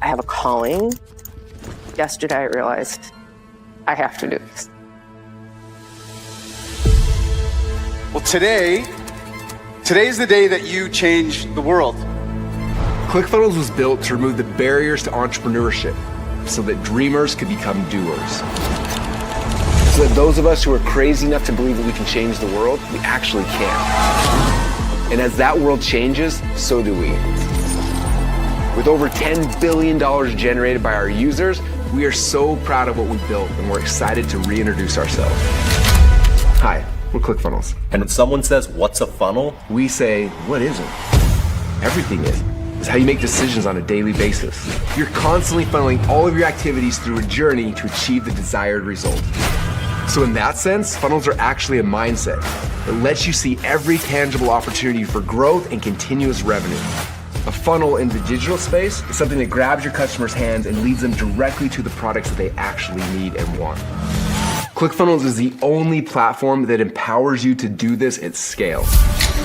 I have a calling. Yesterday, I realized I have to do this. Well, today's the day that you change the world. ClickFunnels was built to remove the barriers to entrepreneurship so that dreamers could become doers. So that those of us who are crazy enough to believe that we can change the world, we actually can. And as that world changes, so do we. With over $10 billion generated by our users, we are so proud of what we built and we're excited to reintroduce ourselves. Hi, we're ClickFunnels. And when someone says, what's a funnel? We say, what isn't? Everything is. It's how you make decisions on a daily basis. You're constantly funneling all of your activities through a journey to achieve the desired result. So in that sense, funnels are actually a mindset that lets you see every tangible opportunity for growth and continuous revenue. A funnel in the digital space is something that grabs your customers' hands and leads them directly to the products that they actually need and want. ClickFunnels is the only platform that empowers you to do this at scale.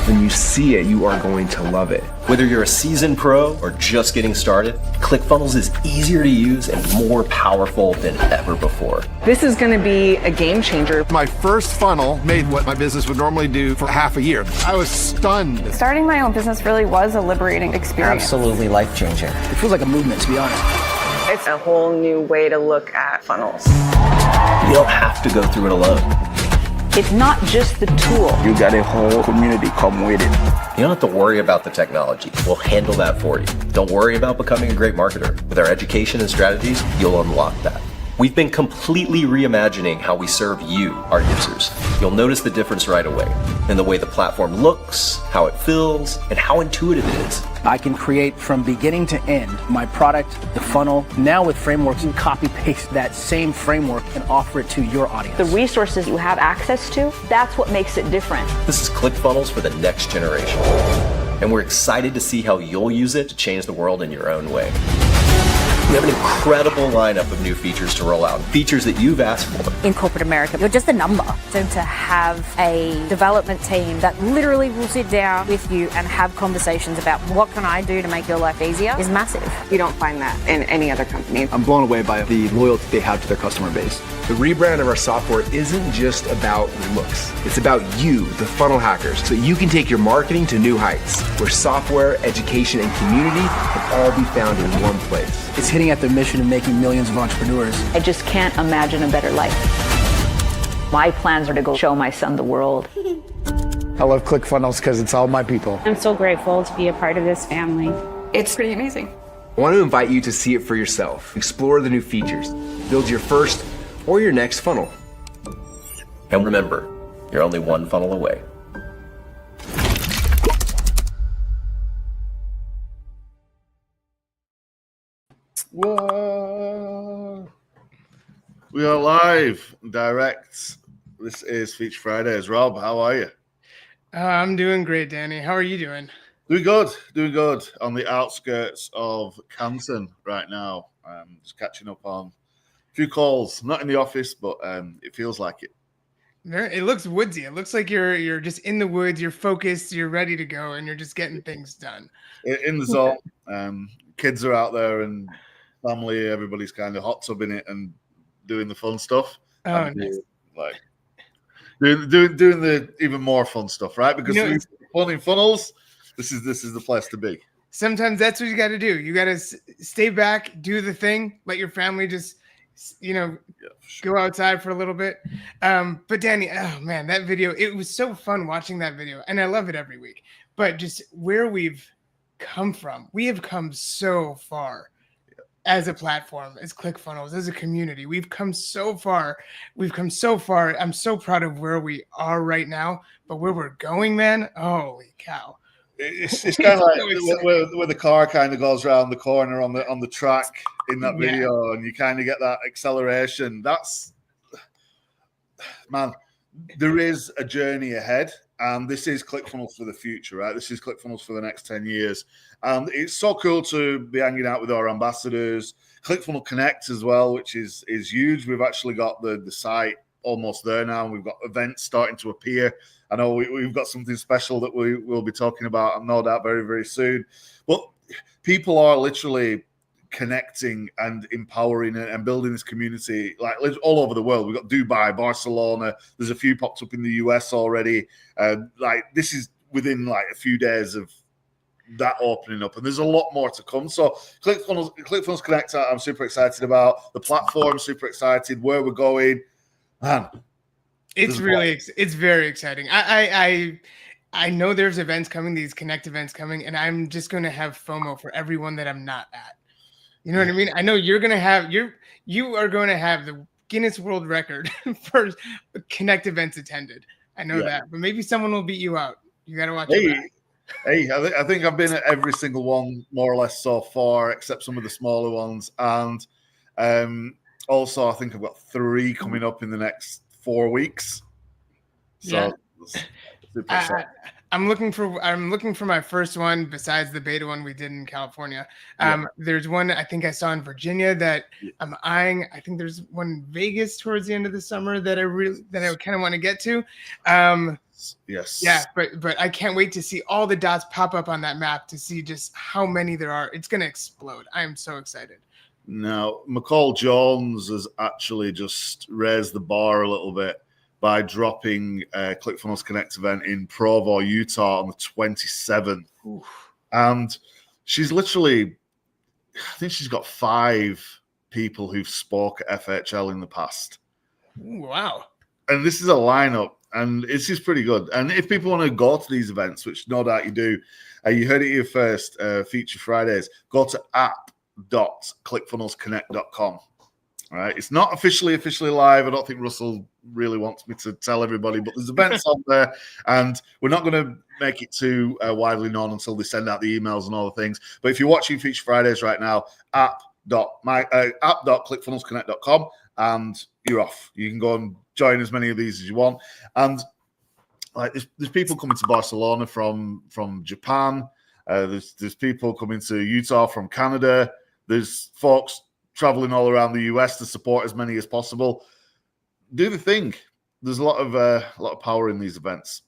When you see it, you are going to love it. Whether you're a seasoned pro or just getting started, ClickFunnels is easier to use and more powerful than ever before. This is going to be a game changer. My first funnel made what my business would normally do for half a year. I was stunned. Starting my own business really was a liberating experience. Absolutely life-changing. It feels like a movement, to be honest. It's a whole new way to look at funnels. You don't have to go through it alone. It's not just the tool. You got a whole community come with it. You don't have to worry about the technology. We'll handle that for you. Don't worry about becoming a great marketer. With our education and strategies, you'll unlock that. We've been completely reimagining how we serve you, our users. You'll notice the difference right away in the way the platform looks, how it feels, and how intuitive it is. I can create from beginning to end my product, the funnel. Now with frameworks, you can copy paste that same framework and offer it to your audience. The resources you have access to, that's what makes it different. This is ClickFunnels for the next generation. And we're excited to see how you'll use it to change the world in your own way. We have an incredible lineup of new features to roll out, features that you've asked for. In corporate America, you're just a number. So to have a development team that literally will sit down with you and have conversations about what can I do to make your life easier is massive. You don't find that in any other company. I'm blown away by the loyalty they have to their customer base. The rebrand of our software isn't just about looks. It's about you, the funnel hackers, so that you can take your marketing to new heights, where software, education, and community can all be found in one place. It's hitting at the mission of making millions of entrepreneurs. I just can't imagine a better life. My plans are to go show my son the world. I love ClickFunnels because it's all my people. I'm so grateful to be a part of this family. It's pretty amazing. I want to invite you to see it for yourself. Explore the new features. Build your first or your next funnel. And remember, you're only one funnel away. Whoa. We are live, direct. This is Feature Fridays. Rob, how are you? I'm doing great, Danny. How are you doing? Doing good. On the outskirts of Canton right now. Just catching up on a few calls. Not in the office, but it feels like it. It looks woodsy. It looks like you're just in the woods. You're focused. You're ready to go, and you're just getting things done. In the zone. Kids are out there and family. Everybody's kind of hot tubbing it and doing the fun stuff. Oh, nice. Like doing the even more fun stuff, right? Because fun in funnels. This is the place to be. Sometimes that's what you got to do. You got to stay back, do the thing, let your family just, go outside for a little bit. But Danny, oh man, that video, it was so fun watching that video, and I love it every week. But just where we've come from, we have come so far as a platform, as ClickFunnels, as a community. We've come so far. I'm so proud of where we are right now, but where we're going, man, holy cow. It's kind of like where the car kind of goes around the corner on the track in that video, and you kind of get that acceleration. Man, there is a journey ahead, and this is ClickFunnels for the future, right? This is ClickFunnels for the next 10 years. And it's so cool to be hanging out with our ambassadors, ClickFunnels Connect as well, which is huge. We've actually got the site almost there now, and we've got events starting to appear. I know we've got something special that we will be talking about, no doubt, very, very soon. But people are literally connecting and empowering and building this community like all over the world. We've got Dubai, Barcelona. There's a few popped up in the US already. Like this is within like a few days of that opening up, and there's a lot more to come. So ClickFunnels Connect, I'm super excited about the platform. Super excited where we're going. Man, it's very exciting. I know there's events coming, these Connect events coming, and I'm just going to have FOMO for everyone that I'm not at. You know what I mean? I know you are going to have the Guinness World Record for Connect events attended. I know that, but maybe someone will beat you out. You got to watch your back. Hey, I think I've been at every single one more or less so far, except some of the smaller ones. And also, I think I've got 3 coming up in the next 4 weeks. So super excited. I'm looking for my first one besides the beta one we did in California. There's one I think I saw in Virginia that I'm eyeing. I think there's one in Vegas towards the end of the summer that I kind of want to get to. Yes. Yeah, but I can't wait to see all the dots pop up on that map to see just how many there are. It's going to explode. I am so excited. Now, McCall Jones has actually just raised the bar a little bit by dropping a ClickFunnels Connect event in Provo, Utah on the 27th. Oof. And she's literally, I think she's got 5 people who've spoke at FHL in the past. Ooh, wow. And this is a lineup, and this is pretty good. And if people want to go to these events, which no doubt you do, you heard it here first, Feature Fridays, go to app.clickfunnelsconnect.com. All right, it's not officially live. I don't think Russell really wants me to tell everybody, but there's events on there, and we're not going to make it too widely known until they send out the emails and all the things. But if you're watching Feature Fridays right now, app.clickfunnelsconnect.com, and you're off. You can go and join as many of these as you want. And like, there's people coming to Barcelona from Japan. There's people coming to Utah from Canada. There's folks traveling all around the US to support as many as possible. Do the thing. There's a lot of power in these events.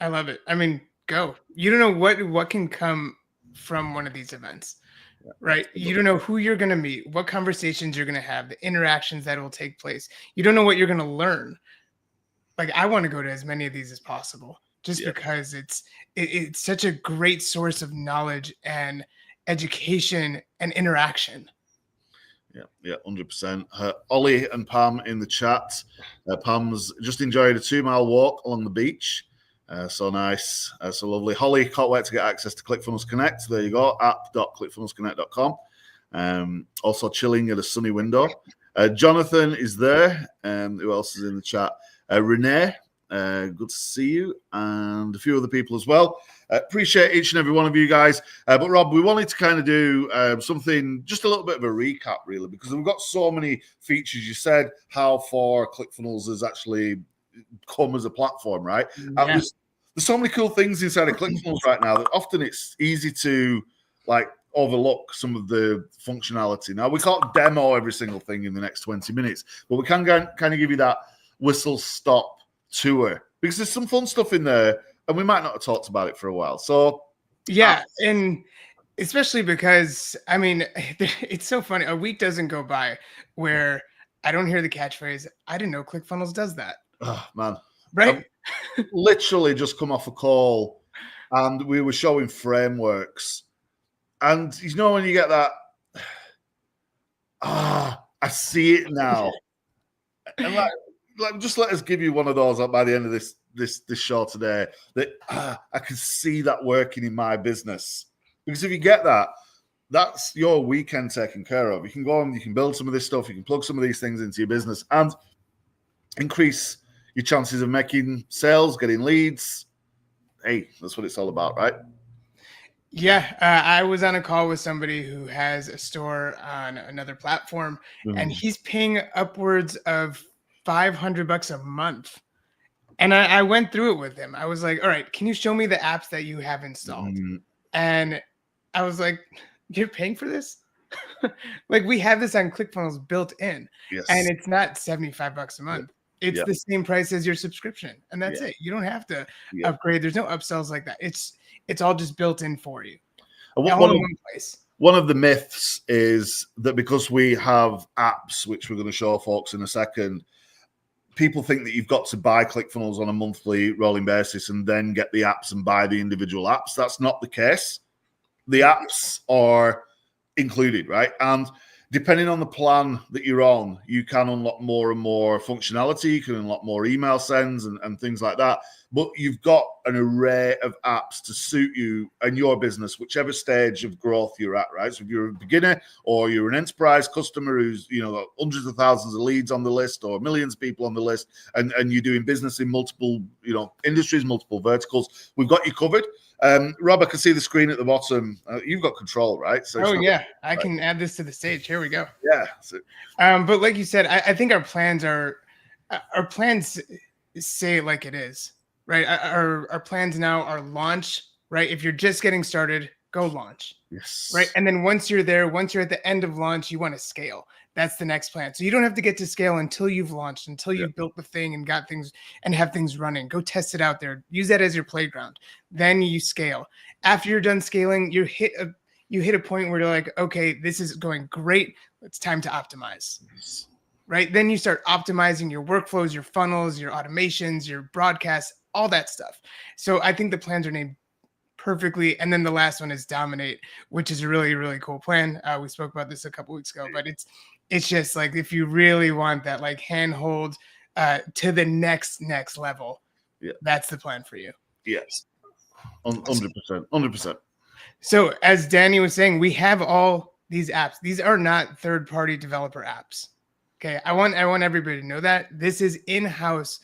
I love it. I mean, go. You don't know what can come from one of these events, right? You don't know who you're going to meet, what conversations you're going to have, the interactions that will take place. You don't know what you're going to learn. Like, I want to go to as many of these as possible, just because it's such a great source of knowledge and education and interaction. Yeah, 100%. Ollie and Pam in the chat. Pam's just enjoyed a 2-mile walk along the beach. So nice. So lovely. Holly, can't wait to get access to ClickFunnels Connect. There you go, app.clickfunnelsconnect.com. Also chilling at a sunny window. Jonathan is there. Who else is in the chat? Renee, good to see you. And a few other people as well. Appreciate each and every one of you guys. But Rob, we wanted to kind of do something, just a little bit of a recap, really, because we've got so many features. You said how far ClickFunnels has actually come as a platform, right? Yeah. There's so many cool things inside of ClickFunnels right now that often it's easy to like overlook some of the functionality. Now, we can't demo every single thing in the next 20 minutes, but we can kind of give you that whistle-stop tour, because there's some fun stuff in there, and we might not have talked about it for a while. So, yeah, and especially because, I mean, it's so funny. A week doesn't go by where I don't hear the catchphrase, I didn't know ClickFunnels does that. Oh, man. Right? I've literally just come off a call, and we were showing frameworks. And, you know, when you get that, I see it now. And like, just let us give you one of those by the end of this show today, that I can see that working in my business. Because if you get that, that's your weekend taken care of. You can go and you can build some of this stuff, you can plug some of these things into your business and increase your chances of making sales, getting leads. Hey, that's what it's all about, right? Yeah, I was on a call with somebody who has a store on another platform, and he's paying upwards of $500 a month. And I went through it with him. I was like, all right, can you show me the apps that you have installed? And I was like, you're paying for this? Like, we have this on ClickFunnels built in. Yes. And it's not $75 a month. It's the same price as your subscription. And that's it. You don't have to upgrade. There's no upsells like that. It's all just built in for you. All in one place. one of the myths is that because we have apps, which we're going to show folks in a second, people think that you've got to buy ClickFunnels on a monthly rolling basis and then get the apps and buy the individual apps. That's not the case. The apps are included, right? And depending on the plan that you're on, you can unlock more and more functionality. You can unlock more email sends and things like that. But you've got an array of apps to suit you and your business, whichever stage of growth you're at, right? So if you're a beginner or you're an enterprise customer who's, got hundreds of thousands of leads on the list or millions of people on the list, and you're doing business in multiple, industries, multiple verticals, we've got you covered. Rob, I can see the screen at the bottom. You've got control, right? So I can add this to the stage. Here we go. Yeah. But like you said, I think our plans say it like it is, right? Our plans now are launch, right? If you're just getting started, go launch. Yes. Right. And then once you're there, once you're at the end of launch, you want to scale. That's the next plan. So you don't have to get to scale until you've launched, until you've built the thing and got things and have things running. Go test it out there. Use that as your playground. Then you scale. After you're done scaling, you hit a point where you're like, okay, this is going great. It's time to optimize. Right. Then you start optimizing your workflows, your funnels, your automations, your broadcasts, all that stuff. So I think the plans are named perfectly. And then the last one is Dominate, which is a really, really cool plan. We spoke about this a couple weeks ago, but it's just like, if you really want that like handhold to the next level, that's the plan for you. Yes. 100%. So as Danny was saying, we have all these apps. These are not third-party developer apps. Okay. I want everybody to know that this is in-house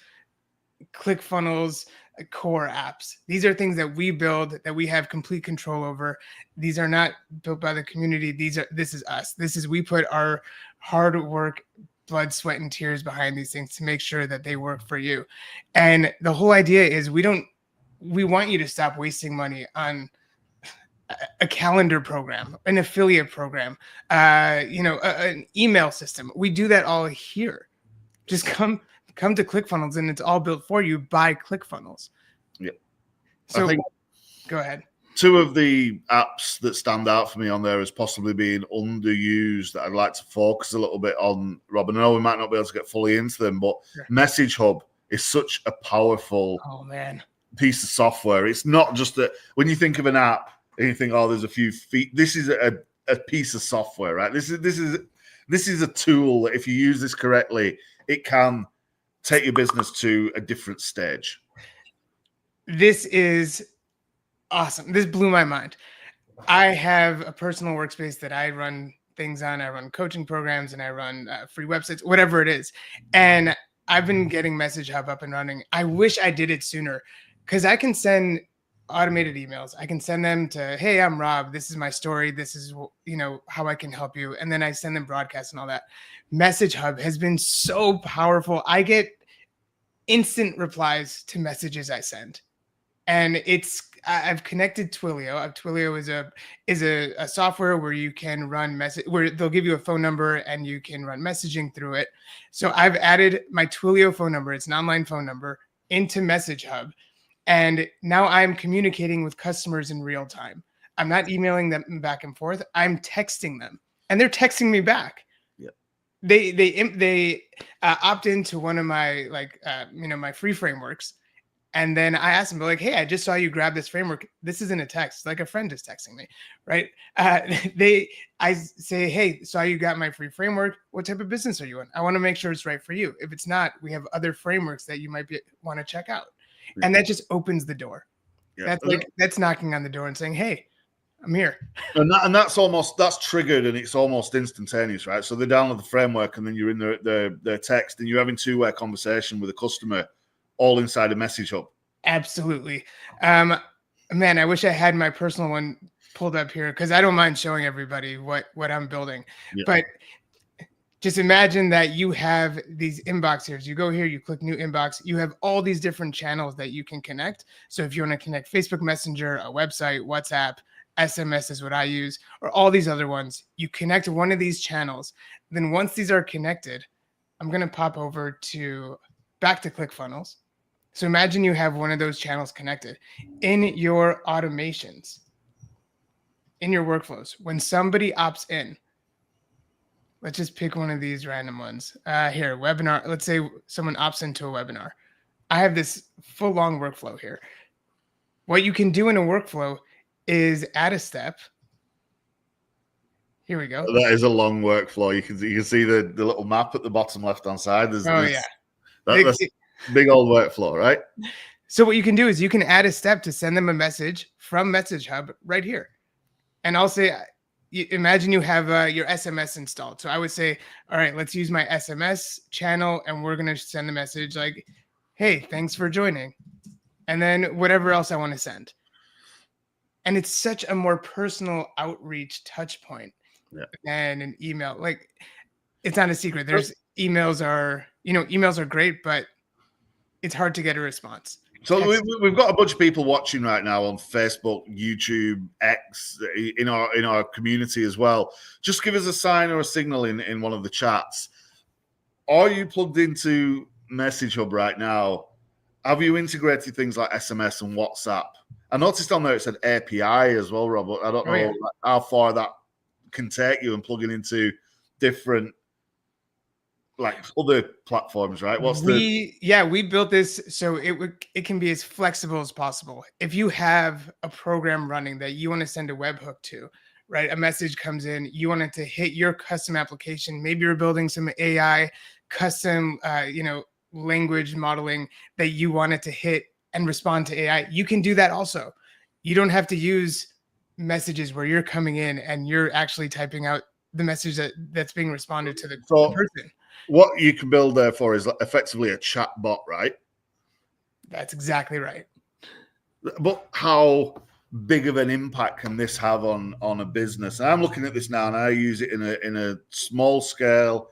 ClickFunnels core apps. These are things that we build, that we have complete control over. These are not built by the community. This is us. We put our hard work, blood, sweat, and tears behind these things to make sure that they work for you. And the whole idea is we want you to stop wasting money on a calendar program, an affiliate program, an email system. We do that all here. Just come to ClickFunnels and it's all built for you by ClickFunnels. Yeah. So I think go ahead. Two of the apps that stand out for me on there as possibly being underused that I'd like to focus a little bit on, Rob. And I know we might not be able to get fully into them, but Message Hub is such a powerful piece of software. It's not just that when you think of an app and you think, oh, there's a few feet. This is a piece of software, right? This is a tool that if you use this correctly, it can take your business to a different stage. This is awesome. This blew my mind. I have a personal workspace that I run things on. I run coaching programs and I run free websites, whatever it is. And I've been getting Message Hub up and running. I wish I did it sooner because I can send automated emails. I can send them to, hey, I'm Rob. This is my story. This is, how I can help you. And then I send them broadcasts and all that. Message Hub has been so powerful. I get instant replies to messages I send. And I've connected Twilio. Twilio is a software where you can run where they'll give you a phone number and you can run messaging through it. So I've added my Twilio phone number. It's an online phone number into Message Hub. And now I'm communicating with customers in real time. I'm not emailing them back and forth. I'm texting them and they're texting me back. Yeah. They opt into one of my my free frameworks. And then I asked them, like, hey, I just saw you grab this framework. This isn't a text, like a friend is texting me, right? I say, hey, saw you got my free framework. What type of business are you in? I want to make sure it's right for you. If it's not, we have other frameworks that you might want to check out. And that just opens the door. Yeah. That's knocking on the door and saying, hey, I'm here. And that's triggered and it's almost instantaneous, right? So they download the framework and then you're in the text and you're having two-way conversation with a customer all inside a Message Hub. Absolutely. Man, I wish I had my personal one pulled up here because I don't mind showing everybody what I'm building. Yeah. But just imagine that you have these inbox here. You go here, you click new inbox. You have all these different channels that you can connect. So if you want to connect Facebook Messenger, a website, WhatsApp, SMS is what I use, or all these other ones, you connect one of these channels. Then once these are connected, I'm going to pop over back to ClickFunnels. So imagine you have one of those channels connected in your automations. in your workflows, when somebody opts in, let's just pick one of these random ones. Here, webinar. Let's say someone opts into a webinar. I have this full long workflow here. What you can do in a workflow is add a step. Here we go. That is a long workflow. You can see the little map at the bottom left-hand side. That's big old workflow, right? So what you can do is you can add a step to send them a message from Message Hub right here. And I'll say, imagine you have your SMS installed. So I would say, all right, let's use my SMS channel, and we're going to send a message like, hey, thanks for joining. And then whatever else I want to send. And it's such a more personal outreach touch point than an email. Like, it's not a secret. There's emails are great, but it's hard to get a response. So we've got a bunch of people watching right now on Facebook, YouTube, X, in our community as well. Just give us a sign or a signal in one of the chats. Are you plugged into Message Hub right now? Have you integrated things like SMS and WhatsApp? I noticed on there it said API as well, Robert. I don't know how far that can take you and plugging into different like other platforms, right? We built this so it can be as flexible as possible. If you have a program running that you want to send a webhook to, right? A message comes in, you want it to hit your custom application. Maybe you're building some AI custom, language modeling that you want it to hit and respond to AI. You can do that also. You don't have to use messages where you're coming in and you're actually typing out the message that's being responded to the person. What you can build therefore is effectively a chat bot, right? That's exactly right. But how big of an impact can this have on a business? And I'm looking at this now, and I use it in a small scale,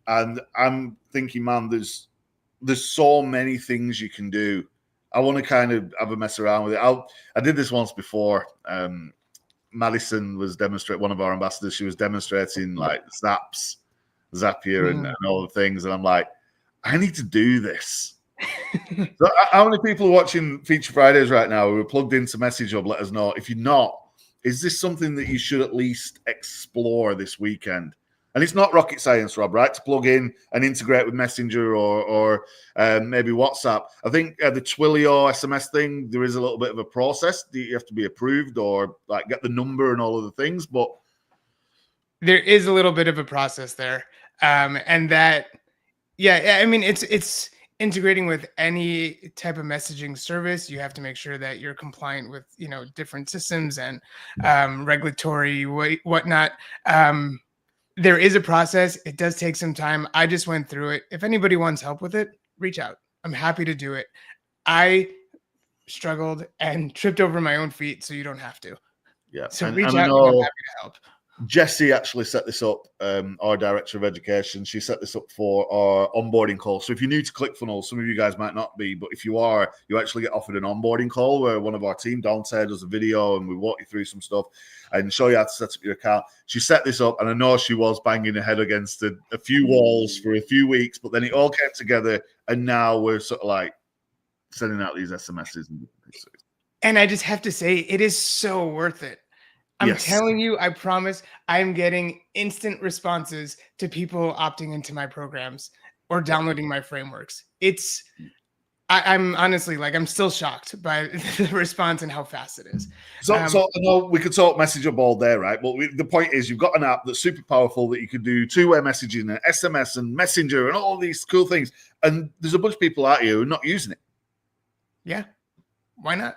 and I'm thinking, man, there's so many things you can do. I want to kind of have a mess around with it. I did this once before. Madison was one of our ambassadors. She was demonstrating like Zapier and all the things, and I'm like, I need to do this. So how many people are watching Feature Fridays right now who are plugged into Message Hub? Let us know. If you're not, is this something that you should at least explore this weekend? And it's not rocket science, Rob, right? To plug in and integrate with Messenger or maybe WhatsApp. I think the Twilio SMS thing, there is a little bit of a process. You have to be approved or like get the number and all of the things, but there is a little bit of a process there. And that, I mean, it's integrating with any type of messaging service. You have to make sure that you're compliant with, different systems and regulatory whatnot. There is a process. It does take some time. I just went through it. If anybody wants help with it, reach out. I'm happy to do it. I struggled and tripped over my own feet, so you don't have to. Yeah. So reach out. I'm happy to help. Jessie actually set this up, our director of education. She set this up for our onboarding call. So if you're new to ClickFunnels, some of you guys might not be, but if you are, you actually get offered an onboarding call where one of our team, Dante, does a video and we walk you through some stuff and show you how to set up your account. She set this up, and I know she was banging her head against a few walls for a few weeks, but then it all came together, and now we're sort of like sending out these SMSs. And I just have to say, it is so worth it. I'm telling you, I promise, I'm getting instant responses to people opting into my programs or downloading my frameworks. I'm honestly, like, I'm still shocked by the response and how fast it is. So I know we could talk Message Hub all day, right? But the point is, you've got an app that's super powerful that you can do two-way messaging and SMS and Messenger and all these cool things. And there's a bunch of people out here who are not using it. Yeah. Why not?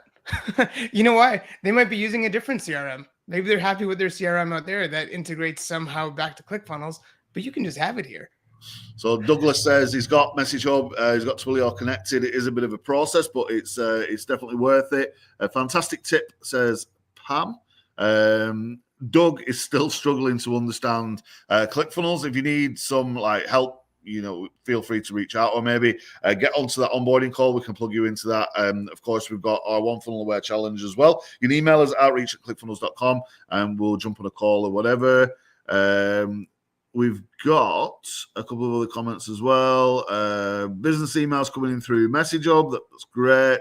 You know why? They might be using a different CRM. Maybe they're happy with their CRM out there that integrates somehow back to ClickFunnels, but you can just have it here. So Douglas says he's got Message Hub, he's got Twilio connected. It is a bit of a process, but it's definitely worth it. A fantastic tip, says Pam. Doug is still struggling to understand ClickFunnels. If you need some help, feel free to reach out or maybe get onto that onboarding call. We can plug you into that. Of course, we've got our One Funnel Aware Challenge as well. You can email us at outreach@clickfunnels.com and we'll jump on a call or whatever. We've got a couple of other comments as well. Business emails coming in through Message Hub. That's great.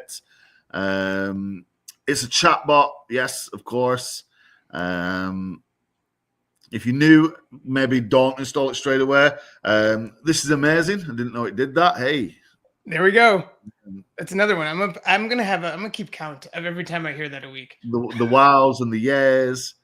It's a chat bot. Yes, of course. If you're new, maybe don't install it straight away. This is amazing. I didn't know it did that. Hey, there we go. That's another one. I'm gonna keep count of every time I hear that a week. The wows and the yeahs.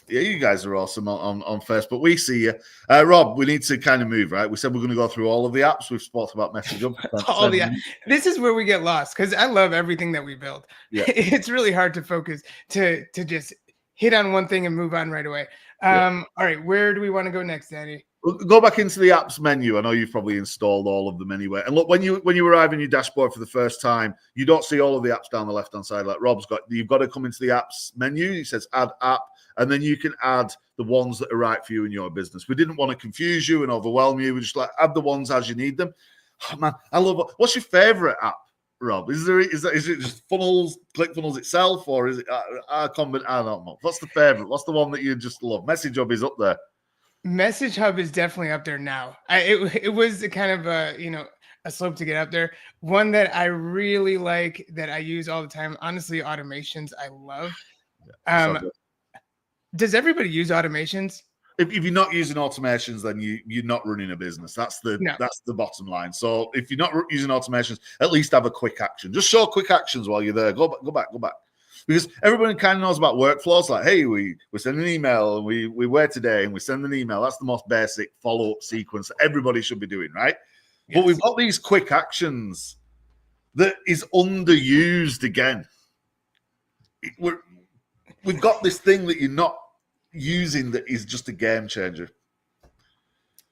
Yeah, you guys are awesome on Facebook. We see you. Rob, we need to kind of move, right? We said we're going to go through all of the apps. We've spoken about Message Up. All the apps. This is where we get lost because I love everything that we build. Yeah. It's really hard to focus to just hit on one thing and move on right away. All right, where do we want to go next, Danny? We'll go back into the apps menu. I know you've probably installed all of them anyway. And look, when you arrive in your dashboard for the first time, you don't see all of the apps down the left-hand side like Rob's got. You've got to come into the apps menu. It says add app, and then you can add the ones that are right for you in your business. We didn't want to confuse you and overwhelm you. We just like add the ones as you need them. Oh, man, I love it. What's your favorite app, Rob? Is it just Funnels, ClickFunnels itself, or is it I don't know. What's the favorite? What's the one that you just love? Message Hub is up there. Message Hub is definitely up there now. It was kind of a slope to get up there. One that I really like that I use all the time. Honestly, automations I love. Does everybody use automations? If you're not using automations, then you're not running a business. That's the bottom line. So if you're not using automations, at least have a quick action. Just show quick actions while you're there. Go back. Because everybody kind of knows about workflows. Like, hey, we send an email and we wait today and we send an email. That's the most basic follow-up sequence that everybody should be doing, right? Yes. But we've got these quick actions that is underused again. We've got this thing that you're not using that is just a game changer.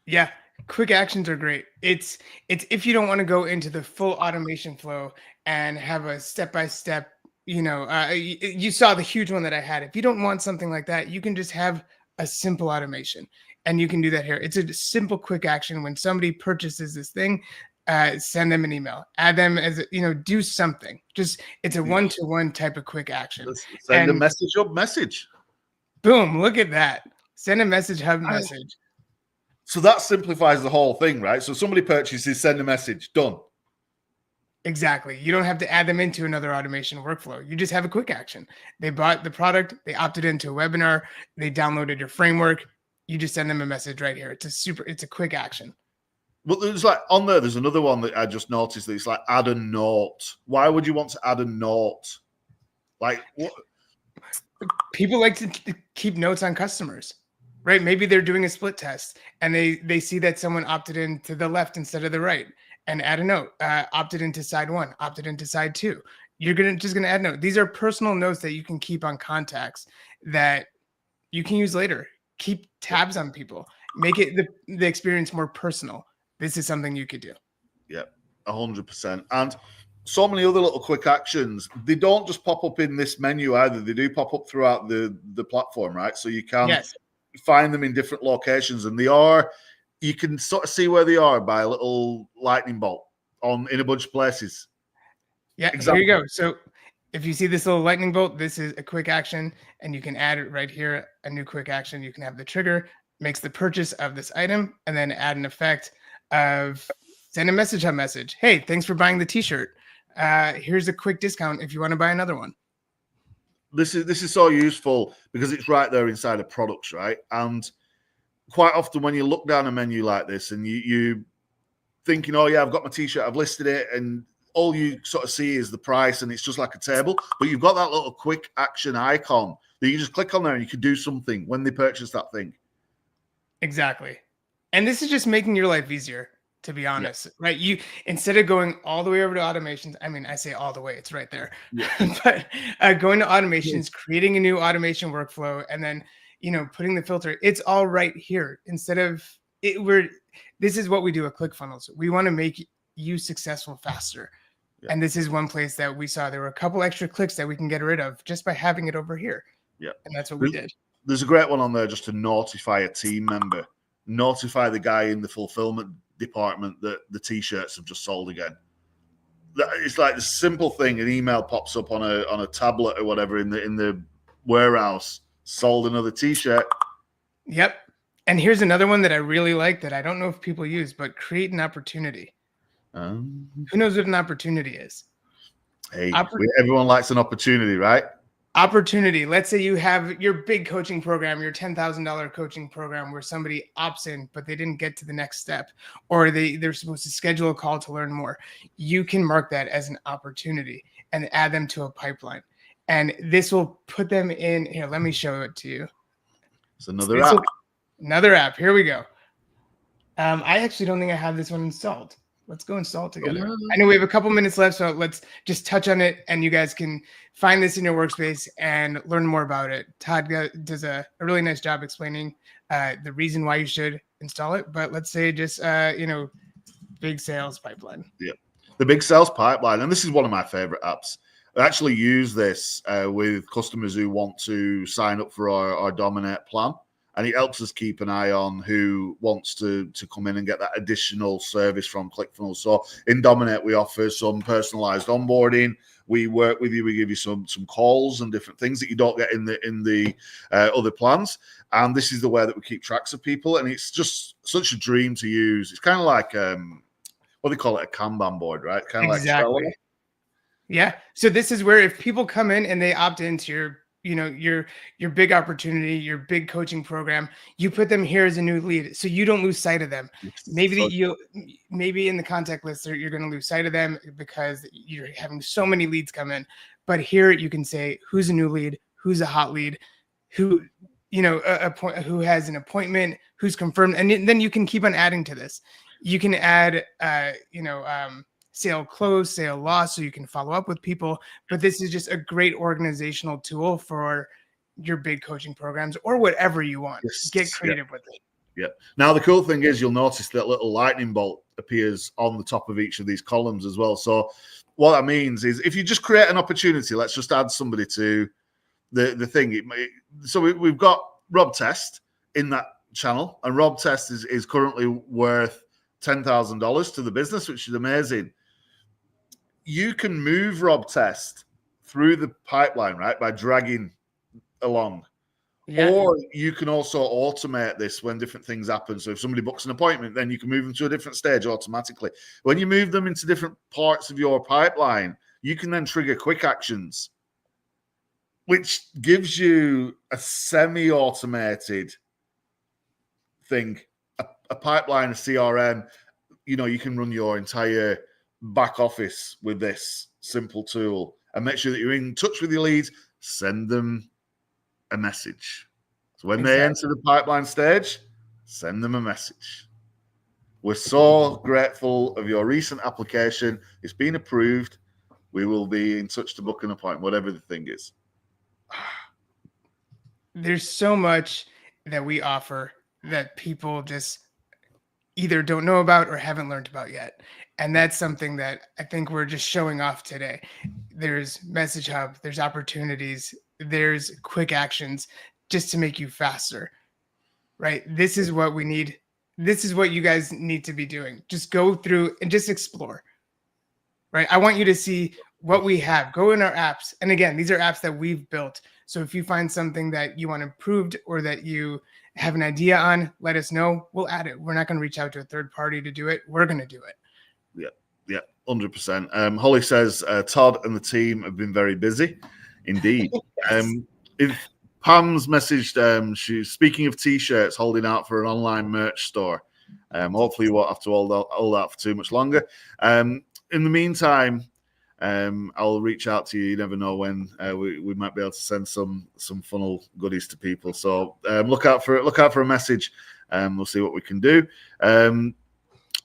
Yeah, quick actions are great. It's if you don't want to go into the full automation flow and have a step-by-step, you saw the huge one that I had. If you don't want something like that, you can just have a simple automation, and you can do that here. It's a simple quick action. When somebody purchases this thing, send them an email, add them as do something. Just it's a one-to-one type of quick action. Send a Message Hub message. Boom! Look at that. Send a Message Hub message. So that simplifies the whole thing, right? So somebody purchases, send a message, done. Exactly. You don't have to add them into another automation workflow. You just have a quick action. They bought the product, they opted into a webinar, they downloaded your framework. You just send them a message right here. It's a quick action. But there's on there's another one that I just noticed that it's like add a note. Why would you want to add a note? Like what? People like to keep notes on customers, right? Maybe they're doing a split test and they see that someone opted in to the left instead of the right. And add a note, opted into side 1, opted into side 2. You're just gonna add a note. These are personal notes that you can keep on contacts that you can use later. Keep tabs on people. Make it the experience more personal. This is something you could do. Yeah, 100%. And so many other little quick actions. They don't just pop up in this menu either. They do pop up throughout the platform, right? So you can find them in different locations, and you can sort of see where they are by a little lightning bolt in a bunch of places. Yeah, exactly. There you go. So if you see this little lightning bolt, this is a quick action, and you can add it right here, a new quick action. You can have the trigger, makes the purchase of this item, and then add an effect of send a Message Hub message. Hey, thanks for buying the t-shirt. Here's a quick discount if you want to buy another one. This is so useful because it's right there inside of products, right? And quite often when you look down a menu like this and you thinking, oh yeah, I've got my t-shirt, I've listed it, and all you sort of see is the price and it's just like a table, but you've got that little quick action icon that you just click on there and you can do something when they purchase that thing. Exactly. And this is just making your life easier, to be honest, right? You, instead of going all the way over to automations, I mean, I say all the way, it's right there, but going to automations, creating a new automation workflow, and then putting the filter, it's all right here. Instead of this is what we do at ClickFunnels. We want to make you successful faster. Yeah. And this is one place that we saw there were a couple extra clicks that we can get rid of just by having it over here. Yeah. And that's what we did. There's a great one on there just to notify a team member, notify the guy in the fulfillment department that the t-shirts have just sold again. It's like the simple thing. An email pops up on a tablet or whatever in the warehouse. Sold another t-shirt. Yep. And here's another one that I really like that I don't know if people use, but create an opportunity. Who knows what an opportunity is? Hey, everyone likes an opportunity, right? opportunity. Let's say you have your big coaching program, your $10,000 coaching program where somebody opts in, but they didn't get to the next step, or they're supposed to schedule a call to learn more. You can mark that as an opportunity and add them to a pipeline. And this will put them in here. Let me show it to you. It's another app. Another app. Here we go. I actually don't think I have this one installed. Let's go install it together. I know we have a couple minutes left, so let's just touch on it, and you guys can find this in your workspace and learn more about it. Todd does a really nice job explaining the reason why you should install it. But let's say just big sales pipeline. Yeah, the big sales pipeline, and this is one of my favorite apps. I actually use this with customers who want to sign up for our Dominate plan. And it helps us keep an eye on who wants to come in and get that additional service from ClickFunnels. So in Dominate, we offer some personalized onboarding. We work with you. We give you some calls and different things that you don't get in the other plans. And this is the way that we keep tracks of people. And it's just such a dream to use. It's kind of like what they call it, a Kanban board, right? Kind of exactly. Like yeah. So this is where if people come in and they opt into your big opportunity, your big coaching program, you put them here as a new lead, so you don't lose sight of them. Maybe in the contact list you're going to lose sight of them because you're having so many leads come in. But here you can say who's a new lead, who's a hot lead, who who has an appointment, who's confirmed, and then you can keep on adding to this. You can add sale close, sale lost, so you can follow up with people. But this is just a great organizational tool for your big coaching programs or whatever you want. Yes. Get creative with it. Yeah. Now, the cool thing is you'll notice that little lightning bolt appears on the top of each of these columns as well. So what that means is if you just create an opportunity, let's just add somebody to the thing. So we've got Rob Test in that channel, and Rob Test is currently worth $10,000 to the business, which is amazing. You can move Rob Test through the pipeline, right, by dragging along. Yeah. Or you can also automate this when different things happen. So if somebody books an appointment, then you can move them to a different stage automatically. When you move them into different parts of your pipeline, you can then trigger quick actions, which gives you a semi-automated thing, a pipeline, a CRM. You can run your entire back office with this simple tool and make sure that you're in touch with your leads. Send them a message. So when they enter the pipeline stage, send them a message. We're so grateful of your recent application. It's been approved. We will be in touch to book an appointment, whatever the thing is. There's so much that we offer that people just either don't know about or haven't learned about yet. And that's something that I think we're just showing off today. There's Message Hub, there's opportunities, there's quick actions just to make you faster, right? This is what we need. This is what you guys need to be doing. Just go through and just explore, right? I want you to see what we have. Go in our apps. And again, these are apps that we've built. So if you find something that you want improved or that you have an idea on, let us know. We'll add it. We're not going to reach out to a third party to do it. We're going to do it. Yeah, 100%. Holly says, Todd and the team have been very busy. Indeed. Yes. If Pam's messaged, she's speaking of T-shirts, holding out for an online merch store. Hopefully you won't have to hold out for too much longer. In the meantime, I'll reach out to you. You never know when we might be able to send some funnel goodies to people. So look out for a message. We'll see what we can do.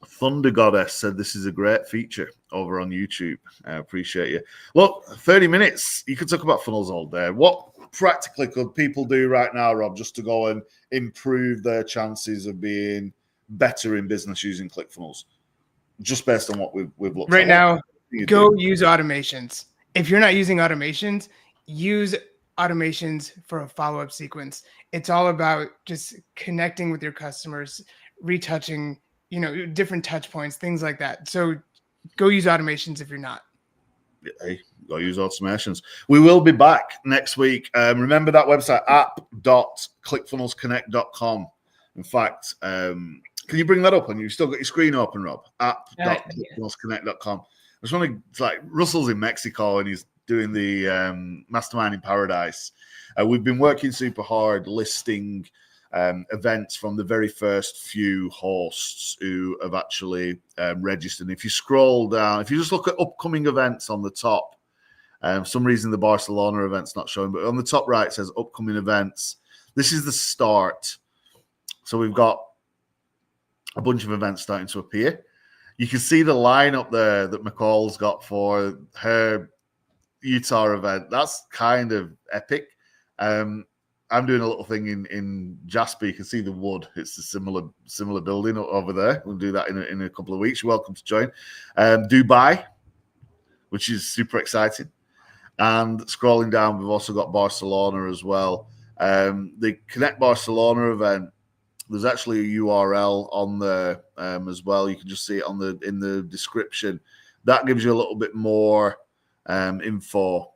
Thunder Goddess said this is a great feature over on YouTube. I appreciate you. Look, 30 minutes. You could talk about funnels all day. What practically could people do right now, Rob, just to go and improve their chances of being better in business using ClickFunnels? Just based on what we've looked at. Right now, go use automations. If you're not using automations, use automations for a follow-up sequence. It's all about just connecting with your customers, retouching, different touch points, things like that. So go use automations if you're not. Hey, go use automations. We will be back next week. Remember that website, app.clickfunnelsconnect.com. In fact, can you bring that up? And you've still got your screen open, Rob? App.clickfunnelsconnect.com. I just want to, Russell's in Mexico and he's doing the Mastermind in Paradise. We've been working super hard listing events from the very first few hosts who have actually registered. If you scroll down, if you just look at upcoming events on the top, for some reason the Barcelona event's not showing, but on the top right it says upcoming events. This is the start. So we've got a bunch of events starting to appear. You can see the lineup there that McCall's got for her Utah event. That's kind of epic. I'm doing a little thing in Jasper. You can see the wood. It's a similar building over there. We'll do that in a couple of weeks. You're welcome to join. Dubai, which is super exciting. And scrolling down, we've also got Barcelona as well. The Connect Barcelona event, there's actually a URL on there as well. You can just see it in the description. That gives you a little bit more info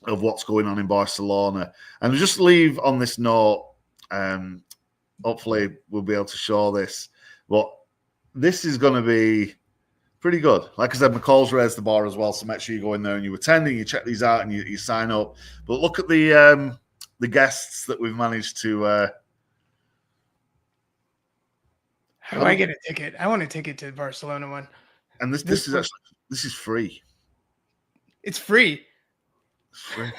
of what's going on in Barcelona. And just leave on this note, hopefully we'll be able to show this, but this is going to be pretty good. Like I said, McCall's raised the bar as well, so make sure you go in there and you attend and you check these out and you sign up. But look at the guests that we've managed to... How do I get a ticket? I want a ticket to the Barcelona one. And this is free. It's free. It's free.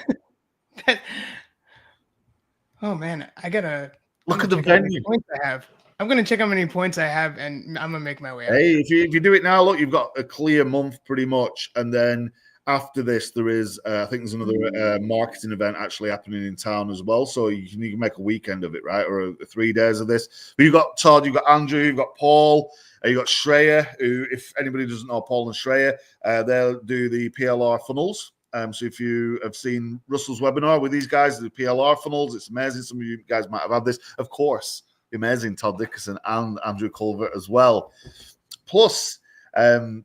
Oh man, I gotta look at the venue. Points I have. I'm gonna check how many points I have, and I'm gonna make my way out. Hey, if you do it now, look, you've got a clear month pretty much, and then after this, there is I think there's another marketing event actually happening in town as well. So you can make a weekend of it, right, or 3 days of this. But you've got Todd, you've got Andrew, you've got Paul, you've got Shreya. Who, if anybody doesn't know Paul and Shreya, they'll do the PLR funnels. So if you have seen Russell's webinar with these guys, the PLR funnels, it's amazing. Some of you guys might have had this. Of course, the amazing Todd Dickerson and Andrew Culver as well. Plus, I'm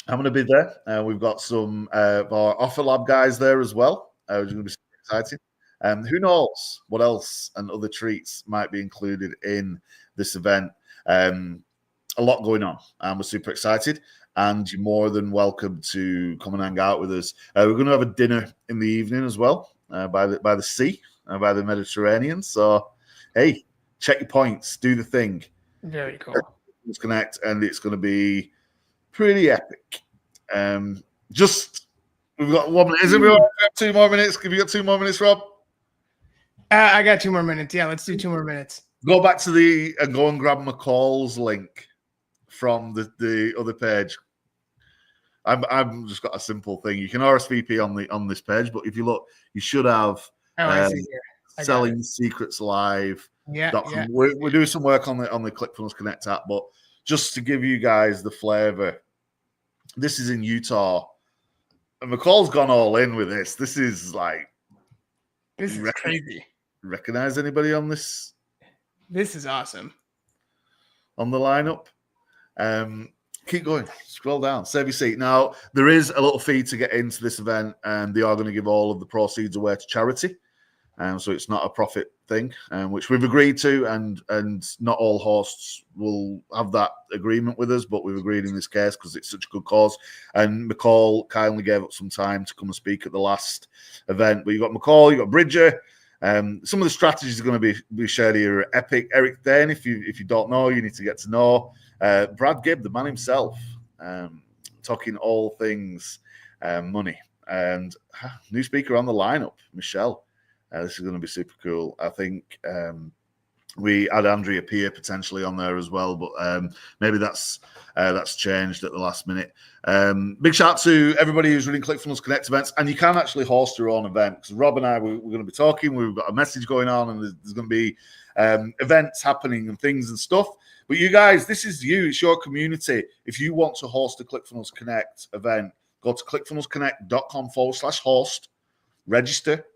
going to be there. We've got some of our Offer Lab guys there as well, which is going to be super exciting. Who knows what else and other treats might be included in this event. A lot going on, and we're super excited. And you're more than welcome to come and hang out with us. We're going to have a dinner in the evening as well, by the sea, by the Mediterranean. So, hey, check your points, do the thing. Very cool. Let's connect, and it's going to be pretty epic. We've got 1 minute. Is everyone got 2 more minutes? Have you got 2 more minutes, Rob? I got 2 more minutes. Yeah, let's do 2 more minutes. Go back to go and grab McCall's link from the other page. I've just got a simple thing. You can RSVP on this page, but if you look, you should have Selling Secrets Live. Yeah. We're doing some work on the ClickFunnels Connect app, but just to give you guys the flavor, this is in Utah, and McCall's gone all in with this. This is crazy. Recognize anybody on this? This is awesome. On the lineup. Keep going. Scroll down. Save your seat. Now, there is a little fee to get into this event, and they are going to give all of the proceeds away to charity. So it's not a profit thing, which we've agreed to, and not all hosts will have that agreement with us, but we've agreed in this case because it's such a good cause. And McCall kindly gave up some time to come and speak at the last event. But you've got McCall, you've got Bridger. Some of the strategies are going to be shared here are epic. Eric Dane, if you don't know, you need to get to know. Brad Gibb, the man himself, talking all things money. And new speaker on the lineup, Michelle. This is going to be super cool. I think we had Andrea Peer potentially on there as well, but maybe that's changed at the last minute. Big shout out to everybody who's running ClickFunnels Connect events, and you can actually host your own event. Because Rob and I, we're going to be talking. We've got a message going on, and there's going to be events happening and things and stuff. But you guys, this is you. It's your community. If you want to host a ClickFunnels Connect event, go to clickfunnelsconnect.com/host, register.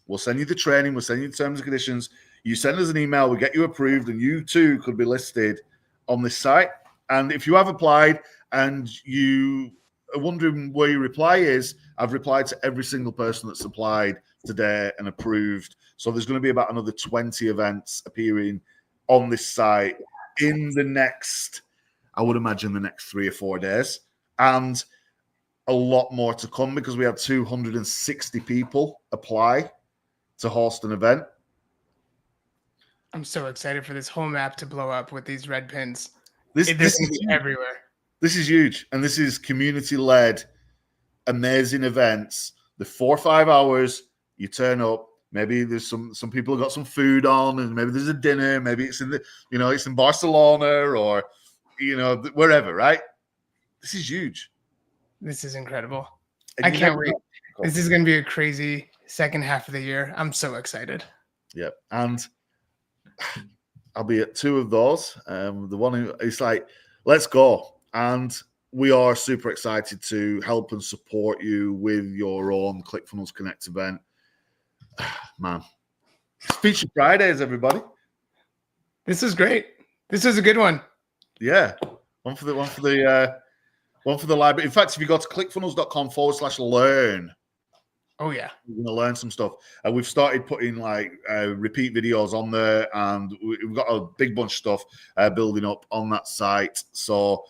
We'll send you the training. We'll send you the terms and conditions. You send us an email. We get you approved, and you too could be listed on this site. And if you have applied and you are wondering where your reply is, I've replied to every single person that's applied today and approved. So there's going to be about another 20 events appearing on this site in the next, I would imagine, the next 3 or 4 days. And a lot more to come because we had 260 people apply to host an event. I'm so excited for this whole map to blow up with these red pins. This They're is gonna be everywhere. This is huge, and this is community-led, amazing events. The 4 or 5 hours, you turn up. Maybe there's some people have got some food on, and maybe there's a dinner. Maybe it's in it's in Barcelona or wherever. Right? This is huge. This is incredible. And I can't wait. This is going to be a crazy second half of the year. I'm so excited. Yep, and I'll be at 2 of those. The one it's like, let's go. And we are super excited to help and support you with your own ClickFunnels Connect event. Man, it's Feature Fridays, everybody. This is great. This is a good one. Yeah, one for the library. In fact, if you go to clickfunnels.com/learn, oh yeah, you're gonna learn some stuff. And we've started putting repeat videos on there, and we've got a big bunch of stuff building up on that site. So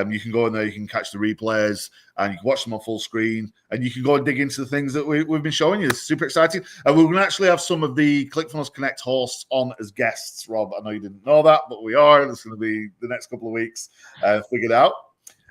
you can go in there, you can catch the replays, and you can watch them on full screen, and you can go and dig into the things that we've been showing you. It's super exciting. And we're going to actually have some of the ClickFunnels Connect hosts on as guests, Rob. I know you didn't know that, but we are. It's going to be the next couple of weeks figured out.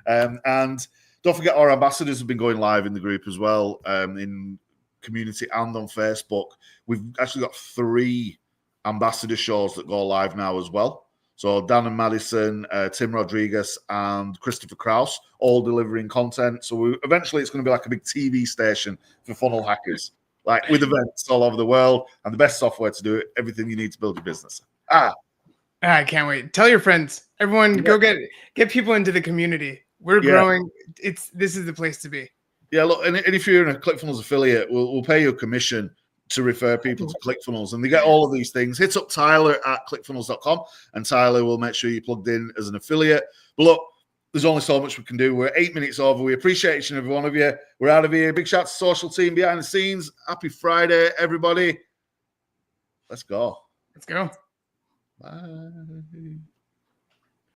And don't forget, our ambassadors have been going live in the group as well, in community and on Facebook. We've actually got 3 ambassador shows that go live now as well. So Dan and Madison, Tim Rodriguez, and Christopher Kraus, all delivering content. So eventually it's going to be like a big TV station for funnel hackers, like with events all over the world and the best software to do it, everything you need to build your business. I can't wait. Tell your friends. Everyone, go get people into the community. We're growing. This is the place to be. Yeah, look, and if you're in a ClickFunnels affiliate, we'll pay you a commission to refer people to ClickFunnels, and they get all of these things. Hit up Tyler at clickfunnels.com, and Tyler will make sure you're plugged in as an affiliate. But look, there's only so much we can do. We're 8 minutes over. We appreciate each and every one of you. We're out of here. Big shout out to social team behind the scenes. Happy Friday, everybody. Let's go. Let's go. Bye.